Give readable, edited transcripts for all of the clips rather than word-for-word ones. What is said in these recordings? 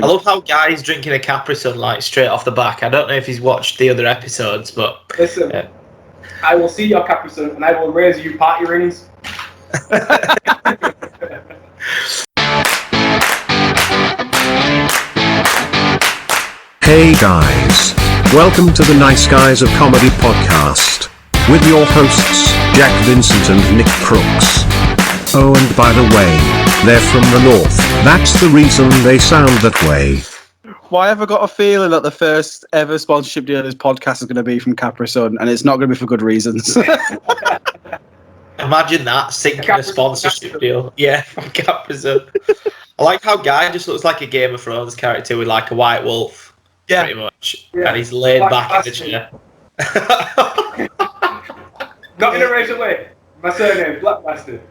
I love how Guy's drinking a Capri Sun like straight off the back. I don't know if he's watched the other episodes, but listen, I will see your Capri Sun and I will raise you party rings. Hey guys, welcome to the Nice Guys of Comedy podcast with your hosts Jack, Vincent and Nick Crooks. Oh, and by the way, they're from the north. That's the reason they sound that way. Why have I got a feeling that the first ever sponsorship deal of this podcast is going to be from Capri Sun, and it's not going to be for good reasons? imagine that, sinking a sponsorship deal. Yeah, from Capri Sun. I like how Guy just looks like a Game of Thrones character with like a white wolf, pretty much. Yeah. And he's laid Black back in the chair. Not in a racial way. My surname, Black Bastard.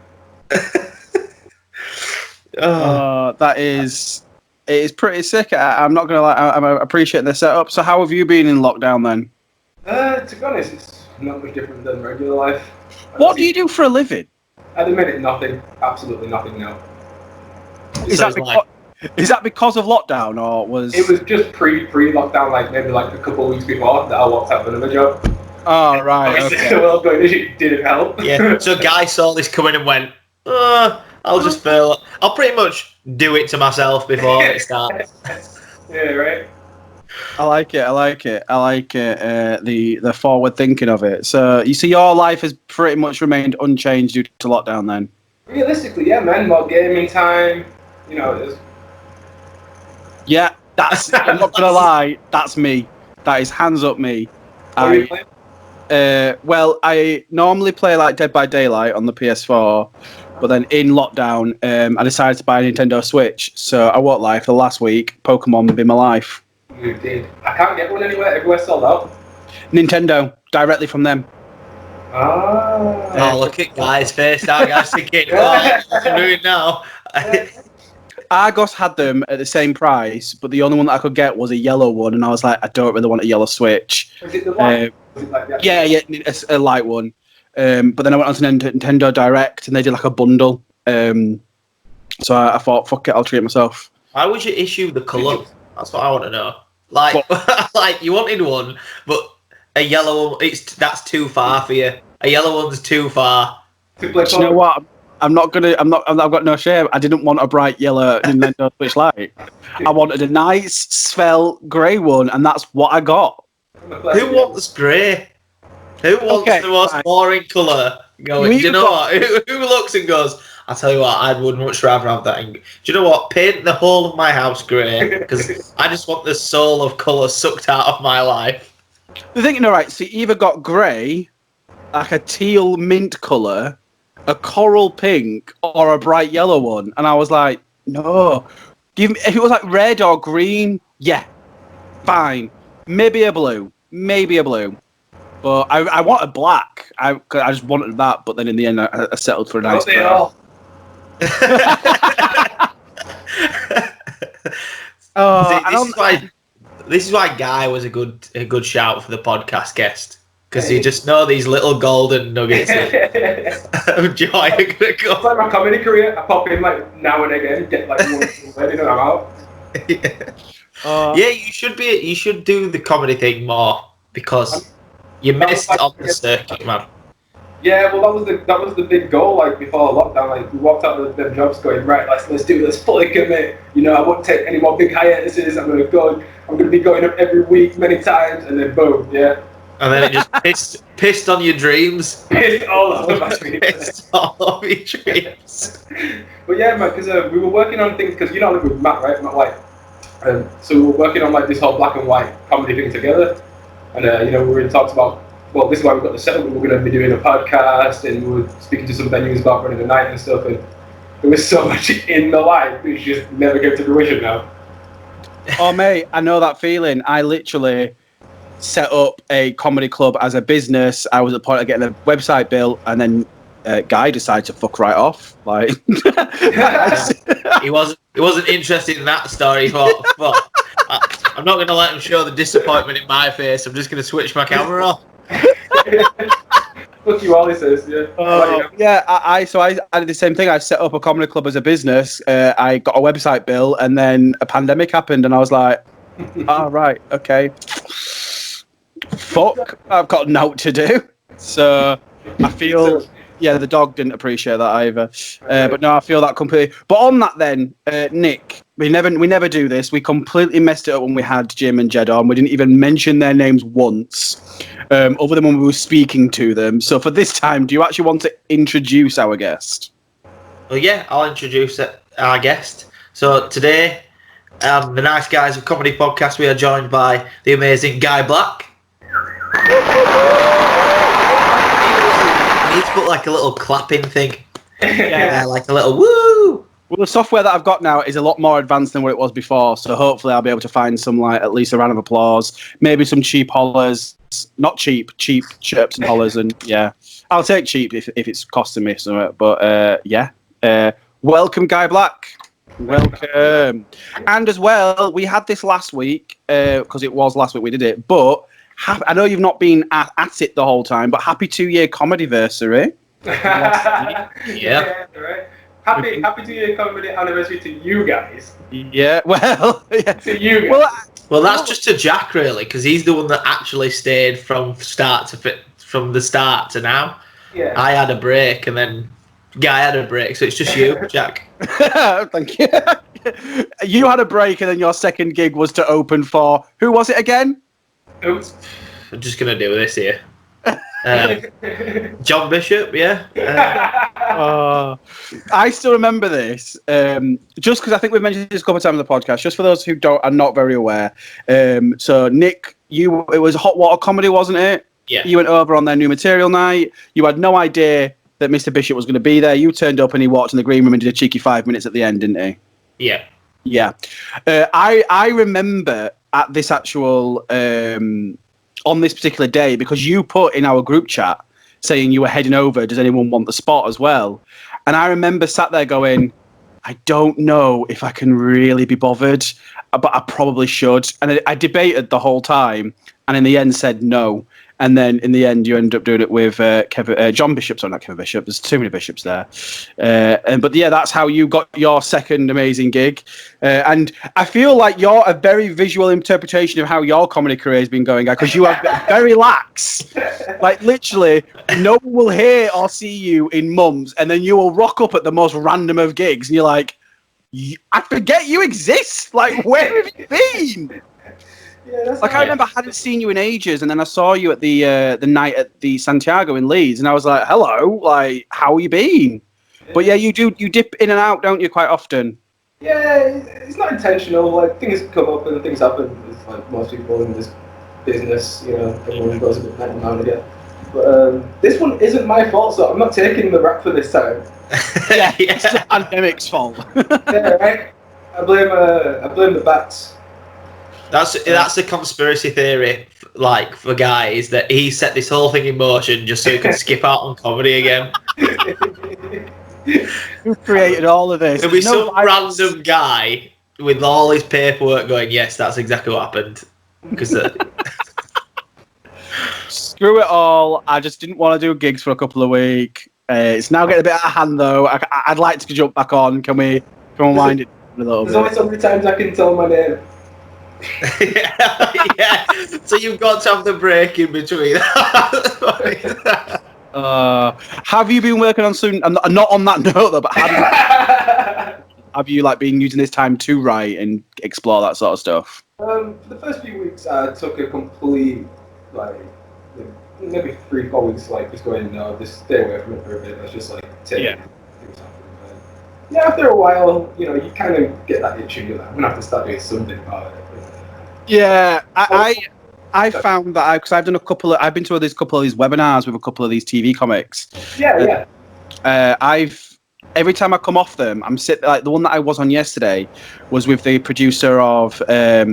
It is pretty sick. I'm not gonna lie. I'm appreciating the setup. So, how have you been in lockdown then? To be honest, it's not much different than regular life. What do you do for a living? At the minute, nothing. Absolutely nothing now. Is that because of lockdown, or was it was just pre-lockdown, like maybe like a couple of weeks before that I walked out for another job. Oh right. Okay. The world going, this shit didn't help. Yeah. So Guy saw this coming and went, I'll just fail. I'll pretty much do it to myself before it starts. Yeah, right. I like it. The forward thinking of it. So you see, your life has pretty much remained unchanged due to lockdown. Then, realistically, yeah, man. More gaming time. You know, it is. Yeah, that's. I'm not gonna lie. That's me. That is hands up me. What are you playing? Well, I normally play like Dead by Daylight on the PS4, but then in lockdown, I decided to buy a Nintendo Switch. So I won't lie, for the last week, Pokemon be my life. You did. I can't get one anywhere. Everywhere's sold out. Nintendo, directly from them. Oh, look at Guy's face now. Guy's thinking, what's he doing now? Argos had them at the same price, but the only one that I could get was a yellow one, and I was like, I don't really want a yellow Switch. Is it the light? Is it like that? Yeah, it's a light one. But then I went on to Nintendo Direct, and they did like a bundle. So I thought, fuck it, I'll treat myself. Why would you issue the colour? That's what I want to know. Like, like you wanted one, but a yellow one, that's too far for you. A yellow one's too far. Do you know what? I've got no shame. I didn't want a bright yellow Nintendo Switch Lite. I wanted a nice, svelte grey one, and that's what I got. Who wants grey? Who wants the most boring colour? Going, do you know what? Who looks and goes, I'll tell you what, I would much rather have that. Do you know what? Paint the whole of my house grey, because I just want the soul of colour sucked out of my life. The thing, right, so you either got grey, like a teal mint colour, a coral pink, or a bright yellow one. And I was like, no. Give me, if it was like red or green, yeah, fine. Maybe a blue. But I wanted black. I just wanted that, but then in the end, I settled for a nice brown. This is why Guy was a good shout for the podcast guest. Because you just know these little golden nuggets of joy are going to go. It's like my comedy career. I pop in like now and again, get like one wedding and I'm out. Yeah, you should do the comedy thing more because you missed on the circuit, man. Yeah, well, that was the big goal. Like before lockdown, like we walked out of them jobs going, right, let's do this fully commit. You know, I won't take any more big hiatuses. I'm gonna be going up every week many times, and then boom, yeah. And then it just pissed on your dreams. Pissed all over my dreams. Pissed all over your dreams. But yeah, man, because we were working on things, because you know, I live with Matt, right? Matt White. So we were working on like this whole black and white comedy thing together. And, you know, we were in talks about, well, this is why we've got the setup. We're going to be doing a podcast, and we were speaking to some venues about running the night and stuff. And there was so much in the life, which just never came to fruition now. Oh, mate, I know that feeling. I literally set up a comedy club as a business. I was at the point of getting a website built, and then Guy decided to fuck right off. Like he wasn't interested in that story. But I'm not going to let him show the disappointment in my face. I'm just going to switch my camera off. Fuck you, Ollie says. Yeah. Yeah, I did the same thing. I set up a comedy club as a business. I got a website bill, and then a pandemic happened, and I was like, "Oh right, okay, fuck, I've got note to do." So I feel, the dog didn't appreciate that either. But no, I feel that completely. But on that, then, Nick, we never do this. We completely messed it up when we had Jim and Jed on. We didn't even mention their names once, other than when we were speaking to them. So for this time, do you actually want to introduce our guest? Well, yeah, I'll introduce our guest. So today, the Nice Guys of Comedy podcast, we are joined by the amazing Guy Black. I need to put like a little clapping thing. Yeah, like a little woo. Well, the software that I've got now is a lot more advanced than what it was before, so hopefully I'll be able to find some, like, at least a round of applause, maybe some cheap hollers. Not cheap chirps and hollers, and yeah. I'll take cheap if it's costing me something, but yeah. Welcome, Guy Black. Welcome. And as well, we had this last week, because it was last week we did it, but I know you've not been at it the whole time, but happy 2-year comedyversary. Yeah. Right. Happy 2-year comedy anniversary to you guys. Yeah, well, yeah. To you guys. Well, that's just to Jack, really, because he's the one that actually stayed from the start to now. Yeah. I had a break, and then Guy had a break, so it's just you, Jack. Thank you. You had a break, and then your second gig was to open for, who was it again? Oops. I'm just going to do this here. John Bishop, yeah. I still remember this, just because I think we've mentioned this a couple of times on the podcast, just for those who are not very aware. So, Nick, it was Hot Water Comedy, wasn't it? Yeah. You went over on their new material night. You had no idea that Mr. Bishop was going to be there. You turned up and he walked in the green room and did a cheeky 5 minutes at the end, didn't he? Yeah. Yeah. I remember at this actual... on this particular day, because you put in our group chat saying you were heading over, does anyone want the spot as well? And I remember sat there going, I don't know if I can really be bothered, but I probably should. And I debated the whole time, and in the end said no. And then in the end, you end up doing it with John Bishop. Sorry, not Kevin Bishop. There's too many Bishops there. But yeah, that's how you got your second amazing gig. And I feel like you're a very visual interpretation of how your comedy career has been going, because you are very lax. Like, literally, no one will hear or see you in months, and then you will rock up at the most random of gigs, and you're like, I forget you exist. Like, where have you been? Yeah, like, I remember I hadn't seen you in ages, and then I saw you at the night at the Santiago in Leeds, and I was like, hello, like, how you been? But yeah, you dip in and out, don't you, quite often? Yeah, it's not intentional. Like, things come up and things happen. It's like most people in this business, everyone goes a bit mental now and again. But this one isn't my fault, so I'm not taking the rap for this time. Yeah, it's the pandemic's fault. Yeah, right? I blame the bats. That's a conspiracy theory, like, for guys, that he set this whole thing in motion just so he could skip out on comedy again. Who created all of this? There'll be some random guy with all his paperwork going, yes, that's exactly what happened. Because screw it all. I just didn't want to do gigs for a couple of weeks. It's now getting a bit out of hand, though. I'd like to jump back on. Can we wind it a little bit? There's only so many times I can tell my name. yeah. So you've got to have the break in between. Have you been working on soon? Not on that note though, but have you like been using this time to write and explore that sort of stuff? For the first few weeks, I took a complete maybe 3-4 weeks, just going just stay away from it for a bit. Let's just take it. Yeah, after a while, you kind of get that itch and you're like, I'm gonna have to start doing something about it. Yeah, I found that because I've been to a couple of these webinars with a couple of these TV comics. Yeah. Every time I come off them, I'm sitting like the one that I was on yesterday was with the producer of I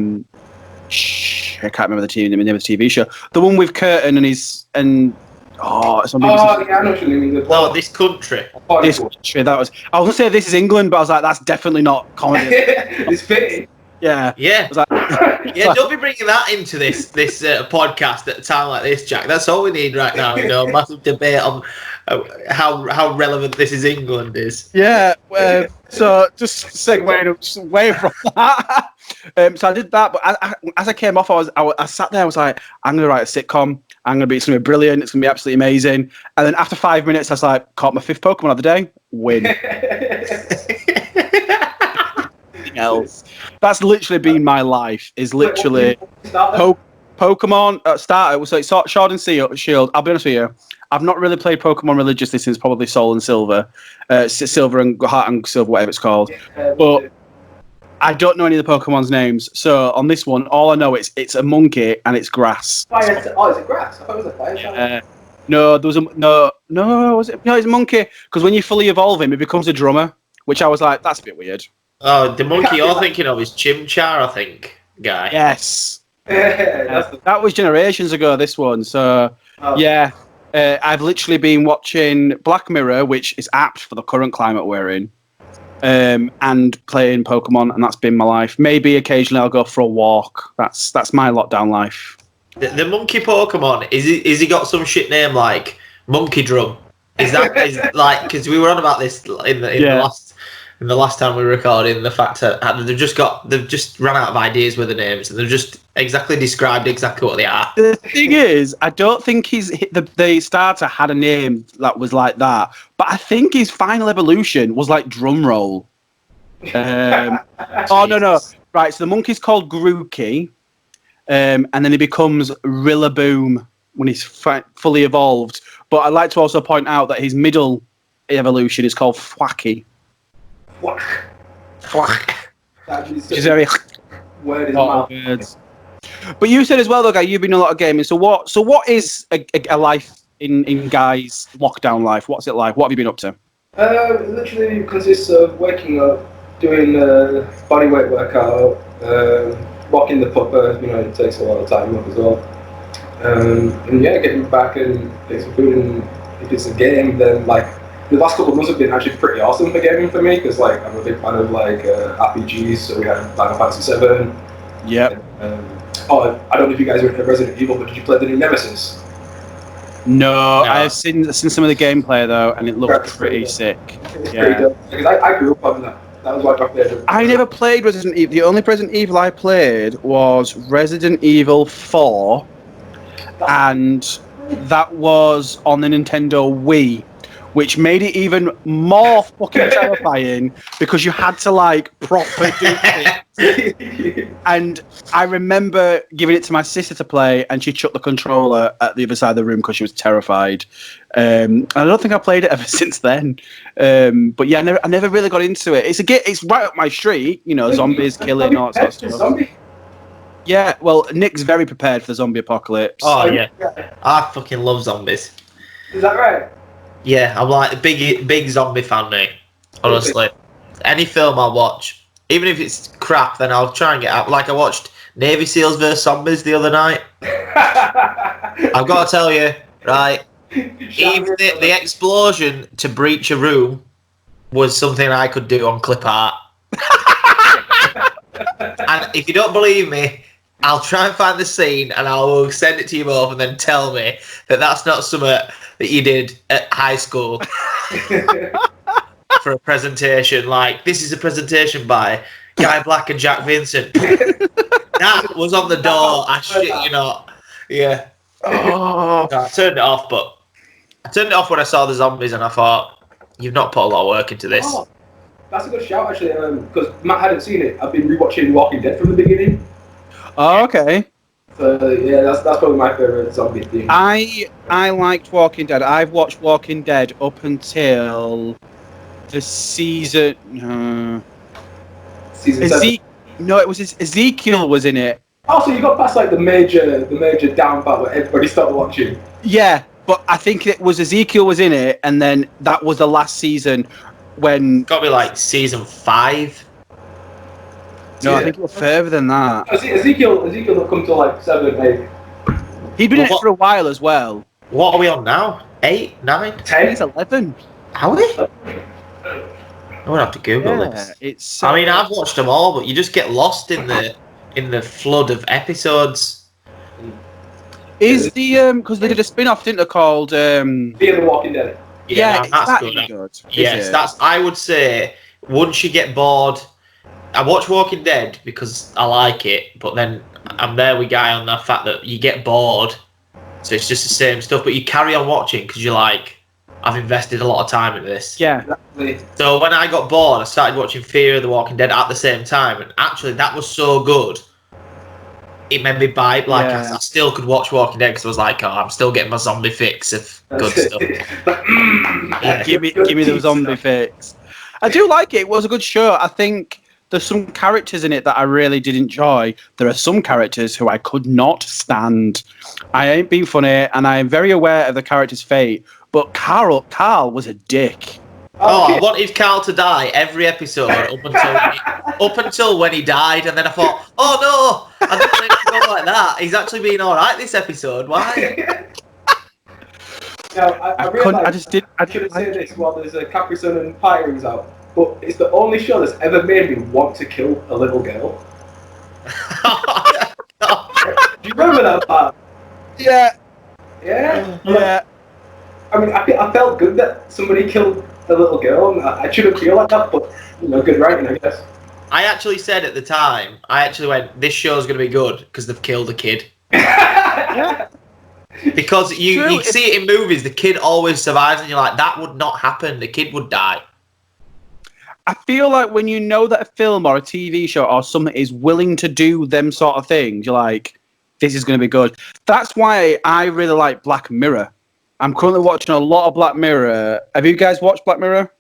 can't remember the name of the TV show. The one with Curtin it's on BBC. Yeah, I know what you mean. No, This Country. This Country. I was gonna say This Is England, but I was like, that's definitely not comedy. It's fitting. Yeah. Yeah. Was like, Yeah, don't be bringing that into this podcast at a time like this, Jack. That's all we need right now. You know, a massive debate on how relevant this is England is. Yeah. So just segueing away from that. So I did that, but as I came off, I sat there. I was like, I'm gonna write a sitcom. It's gonna be brilliant. It's gonna be absolutely amazing. And then after 5 minutes, I was like, caught my 5th Pokemon of the day. Win. Else. That's literally been my life. Is literally Pokemon starter. So it's Sword and Shield. I'll be honest with you. I've not really played Pokemon religiously since probably Soul and Silver, Silver and Heart and Silver, whatever it's called. But I don't know any of the Pokemon's names. So on this one, all I know it's a monkey and it's grass. Oh, is it grass? I thought it was a fire sign. No, there was it's a monkey because when you fully evolve him, it becomes a drummer. Which I was like, that's a bit weird. Oh, the monkey you're thinking of is Chimchar, I think, guy. Yes. That was generations ago, this one. So, yeah. I've literally been watching Black Mirror, which is apt for the current climate we're in, and playing Pokemon, and that's been my life. Maybe occasionally I'll go for a walk. That's my lockdown life. The monkey Pokemon, is he got some shit name like Monkey Drum? Is like, because we were on about this in the last time we were recording, the fact that they've just run out of ideas with the names, and they've just described exactly what they are. The thing is, I don't think the starter had a name that was like that, but I think his final evolution was like Drumroll. Oh no! Right, so the monkey's called Grookey, and then he becomes Rillaboom when he's fully evolved. But I'd like to also point out that his middle evolution is called Thwacky. Thwack. She's very word is words. But you said as well, though, guy, you've been in a lot of gaming. So what is a life in Guy's lockdown life? What's it like? What have you been up to? It literally consists of waking up, doing body weight workout, walking the pupper. It takes a lot of time up as well. And yeah, getting back and get some food, and if it's a game, then like the last couple of months have been actually pretty awesome for gaming for me, because like I'm a big fan of like RPGs. So we had Final Fantasy VII. Yep. I don't know if you guys were into Resident Evil, but did you play the new Nemesis? No, I've seen some of the gameplay though, and it looked pretty sick. It's pretty dope. Because I grew up on that. That was like my favorite. I never played Resident Evil. The only Resident Evil I played was Resident Evil 4, and that was on the Nintendo Wii, which made it even more fucking terrifying because you had to like proper do it. And I remember giving it to my sister to play, and she chucked the controller at the other side of the room because she was terrified. And I don't think I played it ever since then. But yeah, I never really got into it. It's right up my street, zombies killing, all that sort of stuff. Yeah, well, Nick's very prepared for the zombie apocalypse. Oh yeah, I fucking love zombies. Is that right? Yeah, I'm like a big zombie fan, mate. Honestly, any film I'll watch, even if it's crap, then I'll try and get out. Like I watched Navy SEALs vs Zombies the other night. I've got to tell you, right? Even the explosion to breach a room was something I could do on clip art. And if you don't believe me, I'll try and find the scene and I will send it to you both, and then tell me that that's not something that you did at high school for a presentation. Like, this is a presentation by Guy Black and Jack Vincent. That was on the door. I shit you not. Yeah. Oh. I turned it off, but I turned it off when I saw the zombies, and I thought, you've not put a lot of work into this. Oh, that's a good shout, actually, because Matt hadn't seen it. I've been rewatching Walking Dead from the beginning. Oh, okay. So yeah, that's probably my favourite zombie thing. I liked Walking Dead. I've watched Walking Dead up until the season. Season 7. No, it was Ezekiel was in it. Oh, so you got past like the major down part where everybody stopped watching. Yeah, but I think it was Ezekiel was in it, and then that was the last season when. Got to be like season 5. No, I think it was further than that. Ezekiel not come till like 7, 8. He'd been in it for a while as well. What are we on now? 8, 9, 10? He's 11. Are we? I would have to Google this. It's. I mean, I've watched them all, but you just get lost in the flood of episodes. Is the because they did a spin-off, didn't they, called Fear the Walking Dead. Yeah, is that's that good. any good? Yes, that's. I would say once you get bored, I watch Walking Dead because I like it, but then I'm there with Guy on the fact that you get bored, so it's just the same stuff. But you carry on watching because you're like, I've invested a lot of time in this. Yeah. Exactly. So when I got bored, I started watching Fear of the Walking Dead at the same time, and actually that was so good. It made me bite. Like I still could watch Walking Dead because I was like, oh, I'm still getting my zombie fix of good stuff. Yeah, give me the zombie fix. I do like it. It was a good show. I think there's some characters in it that I really did enjoy. There are some characters who I could not stand. I ain't being funny, and I am very aware of the character's fate. But Carl was a dick. Oh, I wanted Carl to die every episode up until when he died, and then I thought, oh no, I didn't want him to go like that. He's actually been all right this episode. Why? Now, I shouldn't say this while there's a Capri Sun and Pie rings out, but it's the only show that's ever made me want to kill a little girl. Do you remember that part? Yeah. Yeah? Yeah. I mean, I felt good that somebody killed a little girl, and I shouldn't feel like that, but, good writing, I guess. I actually said at the time, went, this show's going to be good because they've killed a kid. Yeah. Because you see it in movies, the kid always survives, and you're like, that would not happen. The kid would die. I feel like when you know that a film or a TV show or something is willing to do them sort of things, you're like, this is going to be good. That's why I really like Black Mirror. I'm currently watching a lot of Black Mirror. Have you guys watched Black Mirror?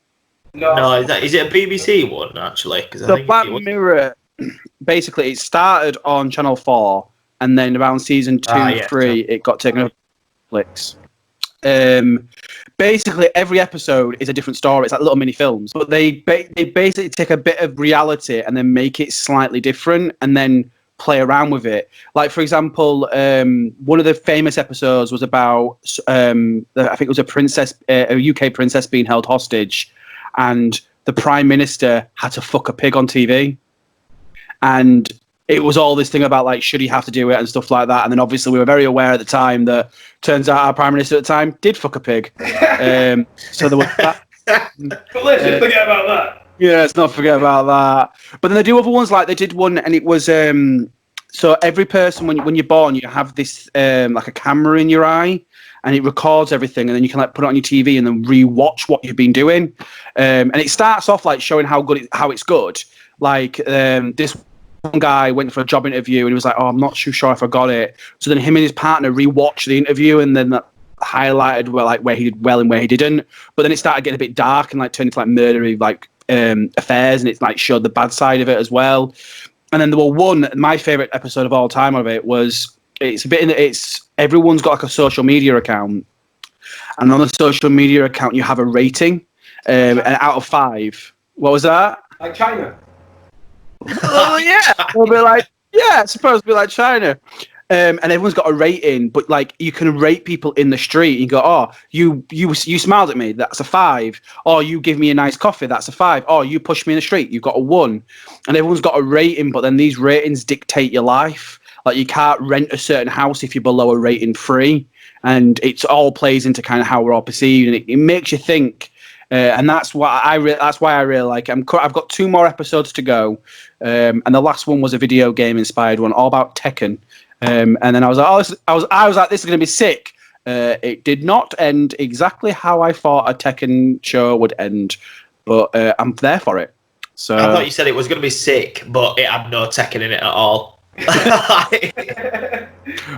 No, is it a BBC one, actually? The Black Mirror, basically, it started on Channel 4, and then around season 2, 3, it got taken up on Netflix. Basically, every episode is a different story. It's like little mini films, but they basically take a bit of reality and then make it slightly different, and then play around with it. Like, for example, one of the famous episodes was about I think it was a UK princess being held hostage, and the Prime Minister had to fuck a pig on TV, and it was all this thing about, like, should he have to do it and stuff like that. And then obviously we were very aware at the time that turns out our Prime Minister at the time did fuck a pig. So there was that. But let's just forget about that. Yeah, let's not forget about that. But then they do other ones, like they did one, and it was so every person when you're born, you have this like a camera in your eye, and it records everything, and then you can like put it on your TV and then re-watch what you've been doing. And it starts off like showing how it's good. Like this one guy went for a job interview and he was like, "Oh, I'm not too sure if I got it." So then him and his partner re-watched the interview, and then that highlighted where he did well and where he didn't. But then it started getting a bit dark and like turned into like murdery affairs, and it's like showed the bad side of it as well. And then there were my favorite episode of all time of it was it's everyone's got like a social media account, and on the social media account you have a rating, and out of 5. What was that? Like China. Oh yeah, we'll be like, yeah, it's supposed to be like China. And everyone's got a rating, but like you can rate people in the street. You go, oh, you smiled at me, that's a 5. Oh, you give me a nice coffee, that's a 5. Oh, you pushed me in the street, you've got a 1. And everyone's got a rating, but then these ratings dictate your life. Like you can't rent a certain house if you're below a rating 3, and it all plays into kind of how we're all perceived, and it makes you think. And that's why I really like it. I've got 2 more episodes to go, and the last one was a video game inspired one, all about Tekken. And then I was like, I was like, this is going to be sick. It did not end exactly how I thought a Tekken show would end, but I'm there for it. So I thought you said it was going to be sick, but it had no Tekken in it at all.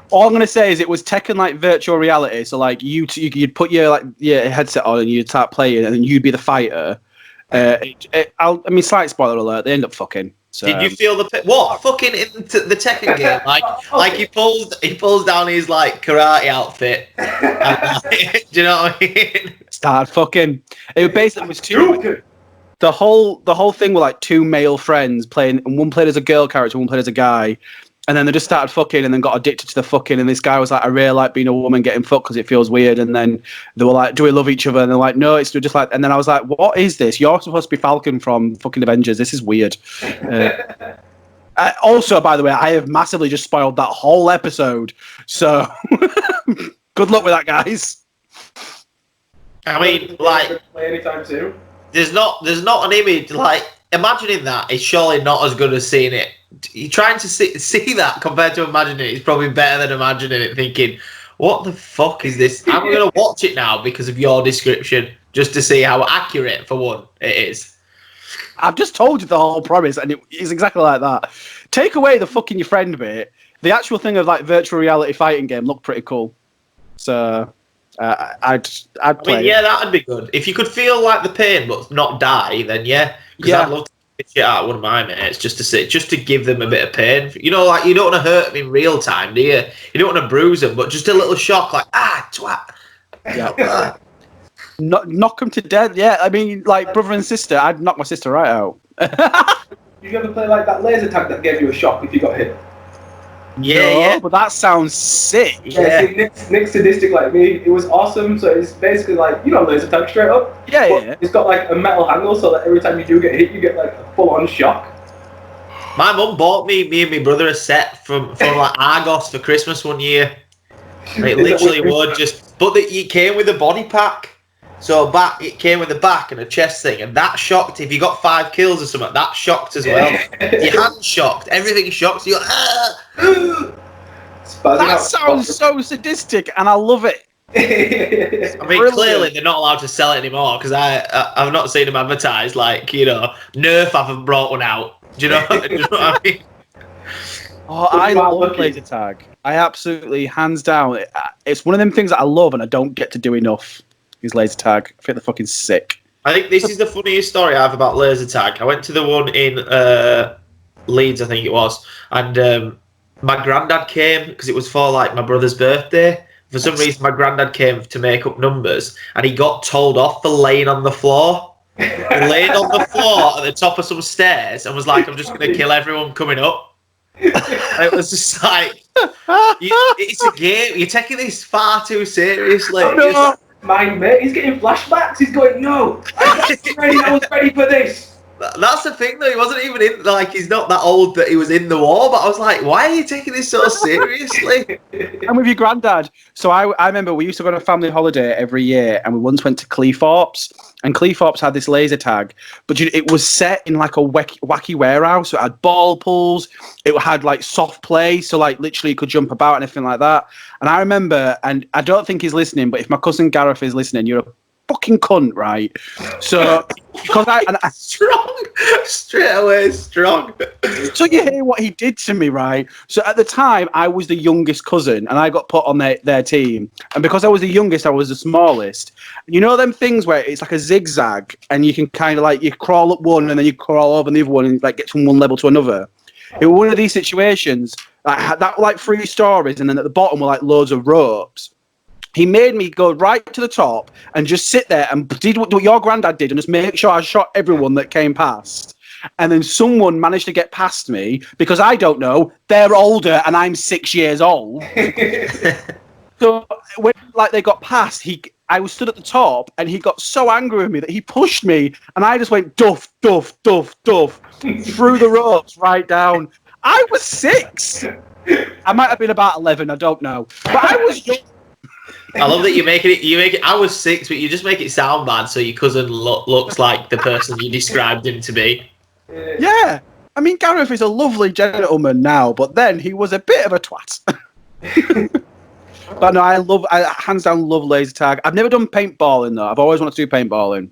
All I'm going to say is it was Tekken like virtual reality. So like you'd put your headset on and you'd start playing, and then you'd be the fighter. I mean, slight spoiler alert: they end up fucking. So, did you feel what fucking in the Tekken game? Like he pulls down his like karate outfit. And, like, do you know what I mean? Start fucking. It basically was 2. The whole thing were like 2 male friends playing, and one played as a girl character, one played as a guy, And then they just started fucking and then got addicted to the fucking. And this guy was like, I really like being a woman getting fucked because it feels weird. And then they were like, do we love each other? And they're like, no, it's just like. And then I was like, what is this? You're supposed to be Falcon from fucking Avengers. This is weird. Also, by the way, I have massively just spoiled that whole episode. So good luck with that, guys. I mean, like, play anytime soon. There's not an image like imagining that is surely not as good as seeing it. You're trying to see that compared to imagining it is probably better than imagining it. Thinking, what the fuck is this? I'm going to watch it now because of your description, just to see how accurate, for one, it is. I've just told you the whole premise, and it is exactly like that. Take away the fucking your friend bit. The actual thing of like virtual reality fighting game looked pretty cool. So I'd play. I mean, yeah, that'd be good. If you could feel like the pain but not die, then yeah. Because I'd love to get shit out of one of my mates just to give them a bit of pain. You know, like you don't want to hurt them in real time, do you? You don't want to bruise them, but just a little shock, like twat. Yeah. Knock them to death. Yeah, I mean, like brother and sister. I'd knock my sister right out. You ever play like that laser tag that gave you a shock if you got hit? Yeah. But that sounds sick. Yeah. See, Nick's sadistic like me. It was awesome. So it's basically like, you know, laser tag straight up. Yeah. It's got like a metal handle so that every time you do get hit, you get like a full-on shock. My mum bought me and my brother a set from like Argos for Christmas one year. It literally would just, but it came with a body pack. So it came with a back and a chest thing, and that shocked. If you got 5 kills or something, that shocked as well. Your hand shocked, everything shocked. You're that sounds so sadistic, and I love it. I mean, clearly they're not allowed to sell it anymore because I've not seen them advertised. Like, you know, Nerf haven't brought one out. Do you know what I mean? Oh, I love laser tag. I absolutely, hands down, it's one of them things that I love and I don't get to do enough. Is laser tag. I think they're fucking sick. I think this is the funniest story I have about laser tag. I went to the one in Leeds, I think it was, and my granddad came because it was for like my brother's birthday. For some reason, my granddad came to make up numbers, and he got told off for laying on the floor. He laid on the floor at the top of some stairs and was like, "I'm just going to kill everyone coming up." And it was just like, it's a game. You're taking this far too seriously. My mate, he's getting flashbacks. He's going, no, I was ready for this. That's the thing, though. He wasn't even in, like, he's not that old that he was in the war, but I was like, why are you taking this so seriously? I'm with your granddad. So I remember we used to go on a family holiday every year, and we once went to Cleethorpes, and Cleethorpes had this laser tag, but it was set in like a wacky warehouse. So it had ball pools, it had like soft play, so like literally you could jump about and everything like that. And I remember, and I don't think he's listening, but if my cousin Gareth is listening, you're a fucking cunt, right? So because I strong, straight away strong. So you hear what he did to me, right? So at the time I was the youngest cousin and I got put on their team, and because I was the youngest I was the smallest. You know them things where it's like a zigzag and you can kind of like you crawl up one and then you crawl over the other one and like get from one level to another. It was one of these situations that were like 3 stories, and then at the bottom were like loads of ropes. He made me go right to the top and just sit there and did what your granddad did and just make sure I shot everyone that came past. And then someone managed to get past me because I don't know, they're older and I'm 6 years old. So when like they got past, I was stood at the top and he got so angry with me that he pushed me and I just went duff, duff, duff, duff through the ropes right down. I was 6. I might have been about 11, I don't know. But I was young. I love that you make it. I was 6, but you just make it sound bad, so your cousin looks like the person you described him to be. Yeah, I mean Gareth is a lovely gentleman now, but then he was a bit of a twat. But no, I hands down love laser tag. I've never done paintballing though. I've always wanted to do paintballing.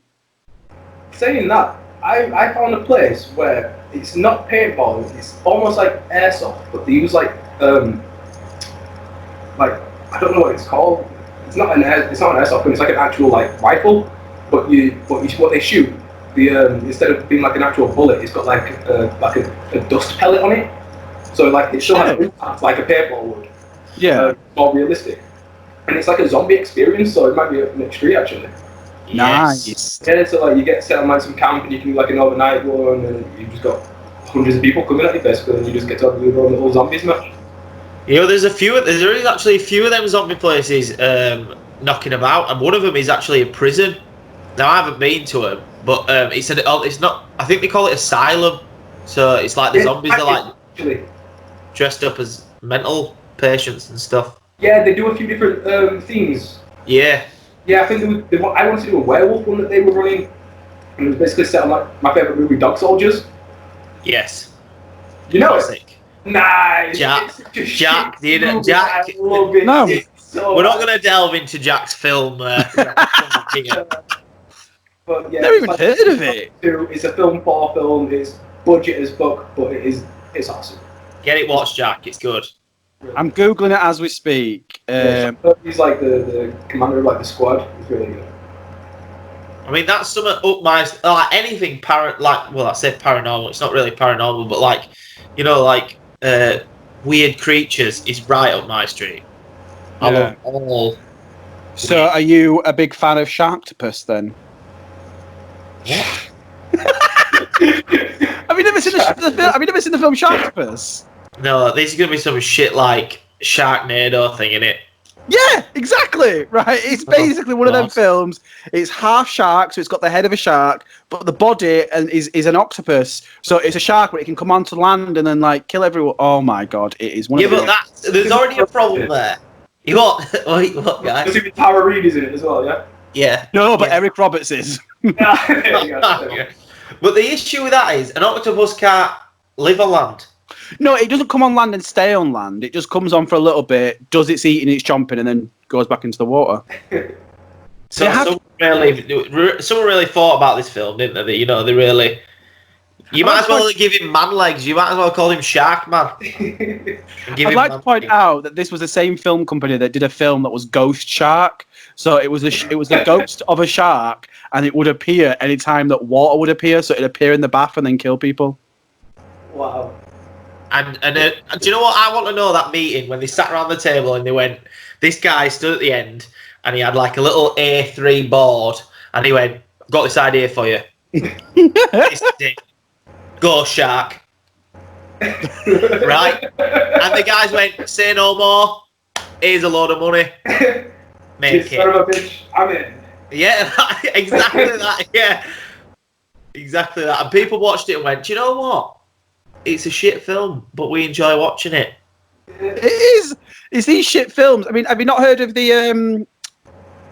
Saying that, I found a place where it's not paintballing. It's almost like airsoft, but they use like I don't know what it's called. It's not an airsoft gun. It's like an actual like rifle, but what they shoot. Instead of being like an actual bullet, it's got like a dust pellet on it. So like it still has an impact like a paintball would. Yeah. More realistic, and it's like a zombie experience. So it might be an extreme actually. Nice. Yeah, so like you get set on like some camp and you can do like an overnight one, and you just got hundreds of people coming at you basically, and you just get to have your own little zombies match. You know, there is actually a few of them zombie places knocking about, and one of them is actually a prison. Now I haven't been to it, but it's not. I think they call it asylum. So it's like the zombies are like dressed up as mental patients and stuff. Yeah, they do a few different themes. Yeah. Yeah, I think I wanted to do a werewolf one that they were running, and it was basically set on my favourite movie, Dog Soldiers. Yes. You know Classic. it? Nice. Jack. Jack. Jack. I love it. No. So We're not going to delve into Jack's film. But yeah, Never even heard of it. It's a film for film. It's budget as fuck, but it's awesome. Get it watched, Jack. It's good. I'm googling it as we speak. He's like the commander of like the squad. It's really good. I mean, that's something up my like anything I say paranormal. It's not really paranormal, but like, you know, like weird creatures is right up my street. I love all. So, are you a big fan of Sharktopus then? What? Have you never seen the film Sharktopus? No, this is gonna be some shit like Sharknado thing in it. Yeah, exactly. Right. It's basically one of them films. It's half shark, so it's got the head of a shark, but the body is an octopus. So it's a shark, but it can come onto land and then like kill everyone. Oh my god, it is one of but there's already a problem there. You what? What guys? There's even Tara Reid is in it as well, yeah. Yeah. No, but Eric Roberts is. Yeah. But the issue with that is an octopus can't live on land. No, it doesn't come on land and stay on land. It just comes on for a little bit, does its eating, its chomping, and then goes back into the water. So someone really thought about this film, didn't they? You know, they really. You might as well give him man legs. You might as well call him Shark Man. I'd like to point out that this was the same film company that did a film that was Ghost Shark. So it was the ghost of a shark, and it would appear anytime that water would appear. So it'd appear in the bath and then kill people. Wow. And do you know what I want to know? That meeting when they sat around the table and they went, this guy stood at the end and he had like a little A3 board and he went, I've got this idea for you. Go Shark. Right? And the guys went, say no more. Here's a load of money. Make it. Son of a bitch, I'm in. Yeah, exactly that. Yeah. Exactly that. And people watched it and went, do you know what? It's a shit film, but we enjoy watching it. It is. It's these shit films. I mean, have you not heard of the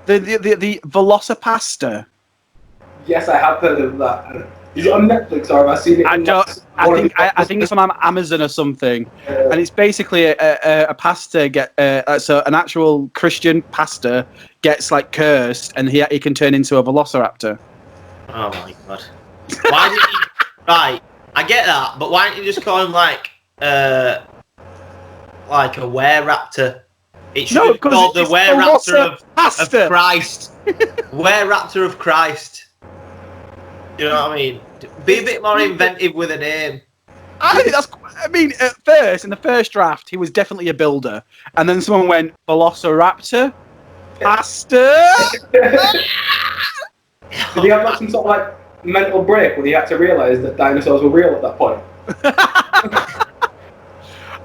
Velocipasta? Yes, I have heard of that. Is it on Netflix or have I seen it? I think it's on Amazon or something. And it's basically a pastor so an actual Christian pastor gets like cursed, and he can turn into a velociraptor. Oh my god! Why did he? Right. I get that, but why don't you just call him like a were-raptor? It should be called the were-raptor of Christ. Were-raptor of Christ. You know what I mean? Be a bit more inventive with a name. I think at first, in the first draft, he was definitely a builder. And then someone went, Velociraptor? Pastor? Did he have like some sort of like mental break when he had to realise that dinosaurs were real at that point?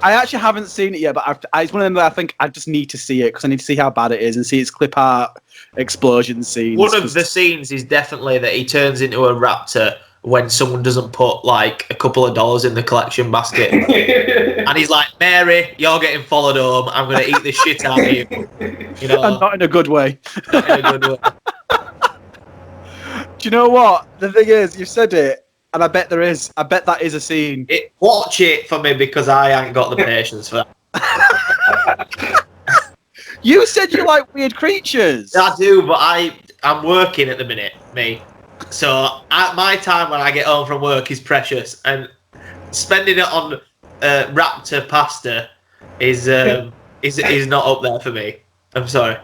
I actually haven't seen it yet, but it's one of them that I think I just need to see it because I need to see how bad it is and see its clip art explosion scenes. One of the scenes is definitely that he turns into a raptor when someone doesn't put like a couple of dollars in the collection basket. And he's like, Mary, you're getting followed home. I'm going to eat this shit out of you. You know, and not in a good way. Not in a good way. Do you know what? The thing is, you said it, and I bet there is. I bet that is a scene. Watch it for me because I ain't got the patience for that. You said you like weird creatures. I do, but I'm working at the minute, me. So my time when I get home from work is precious, and spending it on raptor pasta is not up there for me. I'm sorry.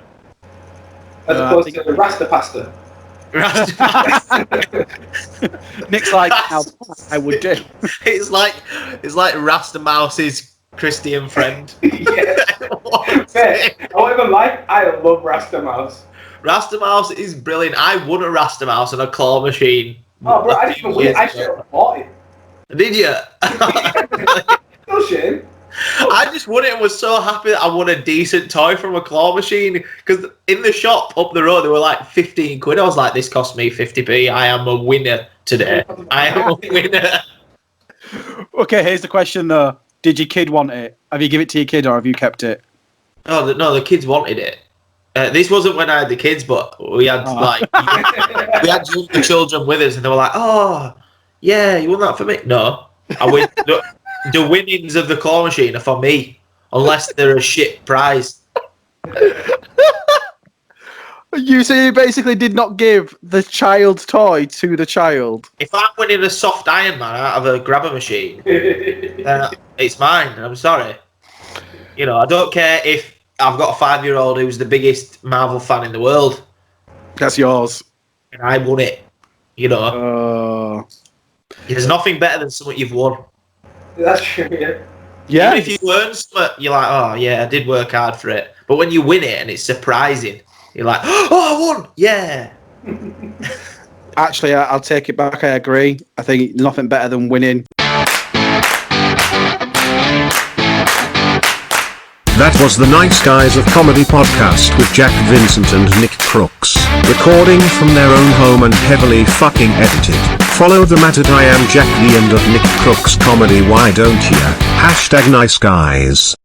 As opposed to the Rasta pasta. Nick's like, I would do. It's like Rasta Mouse's Christian friend. Yeah. I won't even lie, I love Rasta Mouse. Rasta Mouse is brilliant. I won a Rasta Mouse on a claw machine. Oh, bro, I didn't even win it. I should have bought it. Did you? No shame. I just won it and was so happy that I won a decent toy from a claw machine. Because in the shop up the road, they were like 15 quid. I was like, this cost me 50p. I am a winner today. I am a winner. Okay, here's the question though. Did your kid want it? Have you given it to your kid or have you kept it? Oh, no, the kids wanted it. This wasn't when I had the kids, but we had we had younger children with us, and they were like, "Oh, yeah, you want that for me?" No, I win. The winnings of the claw machine are for me, unless they're a shit prize. You basically did not give the child's toy to the child. If I'm winning a soft Iron Man out of a grabber machine, then it's mine. I'm sorry. You know, I don't care if I've got a 5-year-old who's the biggest Marvel fan in the world. That's yours. And I won it. You know. There's nothing better than something you've won. That's true, yeah. Yeah. Even if you earn something, you're like, oh, yeah, I did work hard for it. But when you win it and it's surprising, you're like, oh, I won! Yeah. Actually, I'll take it back. I agree. I think nothing better than winning. That was the Nice Guys of Comedy podcast with Jack Vincent and Nick Crooks, recording from their own home and heavily fucking edited. Follow them at I am Jack the and at Nick Crooks Comedy. Why don't ya? #NiceGuys.